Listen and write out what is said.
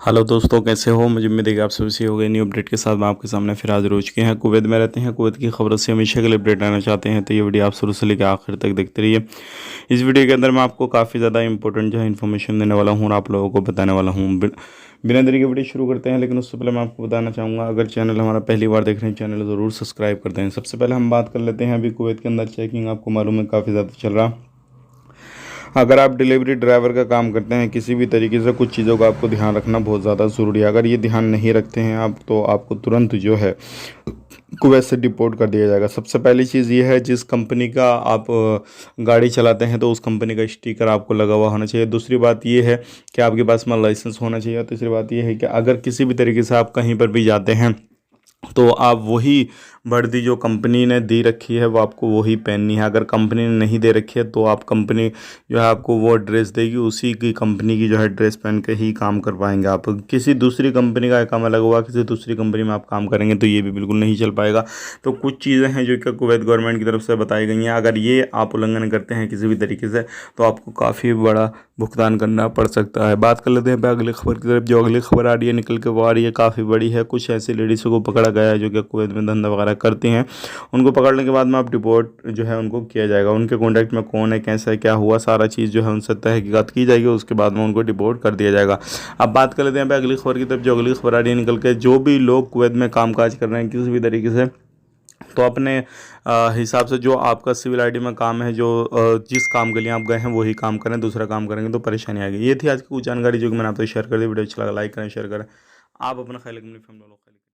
Hello दोस्तों, कैसे हो? मुझे उम्मीद है कि आप सभी से हो गए। न्यू अपडेट के साथ मैं आपके सामने फिर हाजिर हो चुके हैं। कुवैत में रहते हैं, कुवैत की खबरों से हमेशा के लिए अपडेट आना चाहते हैं तो ये वीडियो आप शुरू से लेकर आखिर तक देखते रहिए। इस वीडियो के अंदर मैं आपको काफ़ी ज़्यादा इंपॉर्टेंट जो है इन्फॉर्मेशन देने वाला हूँ और आप लोगों को बताने वाला हूँ। बिना देरी के वीडियो शुरू करते हैं, लेकिन उससे पहले मैं आपको बताना चाहूँगा, अगर चैनल हमारा पहली बार देख रहे हैं चैनल ज़रूर सब्सक्राइब करते हैं। सबसे पहले हम बात कर लेते हैं, अभी कुवैत के अंदर चेकिंग आपको मालूम है काफ़ी ज़्यादा चल रहा। अगर आप डिलीवरी ड्राइवर का काम करते हैं, किसी भी तरीके से कुछ चीज़ों का आपको ध्यान रखना बहुत ज़्यादा ज़रूरी है। अगर ये ध्यान नहीं रखते हैं आप, तो आपको तुरंत जो है कुवैत से डिपोर्ट कर दिया जाएगा। सबसे पहली चीज़ ये है, जिस कंपनी का आप गाड़ी चलाते हैं तो उस कंपनी का स्टिकर आपको लगा हुआ होना चाहिए। दूसरी बात ये है कि आपके पास में लाइसेंस होना चाहिए। और तीसरी बात ये है कि अगर किसी भी तरीके से आप कहीं पर भी जाते हैं तो आप वही वर्दी जो कंपनी ने दी रखी है वो आपको वही पहननी है। अगर कंपनी ने नहीं दे रखी है तो आप कंपनी जो है आपको वो ड्रेस देगी, उसी की कंपनी की जो है ड्रेस पहन के ही काम कर पाएंगे। आप किसी दूसरी कंपनी का काम अलग हुआ, किसी दूसरी कंपनी में आप काम करेंगे तो ये भी बिल्कुल नहीं चल पाएगा। तो कुछ चीज़ें हैं जो कि कुवैत गवर्नमेंट की तरफ से बताई गई हैं। अगर ये आप उल्लंघन करते हैं किसी भी तरीके से तो आपको काफ़ी बड़ा भुगतान करना पड़ सकता है। बात कर लेते हैं अगली खबर की तरफ। जो अगली खबर आ रही है निकल के वो आ रही है काफ़ी बड़ी है। कुछ ऐसी लेडीज़ों को पकड़ा गया है जो कि कुवैत में धंधा वगैरह करती हैं। उनको पकड़ने के बाद में आप डिपोर्ट जो है उनको किया जाएगा। उनके कॉन्टैक्ट में कौन है, कैसा है, क्या हुआ, सारा चीज़ जो है उनसे तहकीकात की जाएगी। उसके बाद में उनको डिपोर्ट कर दिया जाएगा। अब बात कर लेते हैं अगली खबर की तरफ। जो अगली खबर आ रही है निकल के, जो भी लोग कुवैत में कामकाज कर रहे हैं किसी भी तरीके से, तो अपने हिसाब से जो आपका सिविल आईडी में काम है, जो जिस काम के लिए आप गए हैं वही काम करें। दूसरा काम करेंगे तो परेशानी आएगी। ये थी आज की कुछ जानकारी जो कि मैंने आपसे शेयर कर दी। वीडियो अच्छा लगा लाइक करें, शेयर करें। आप अपना ख्याल रखें, अपनी फैमिली वालों का ख्याल रखें।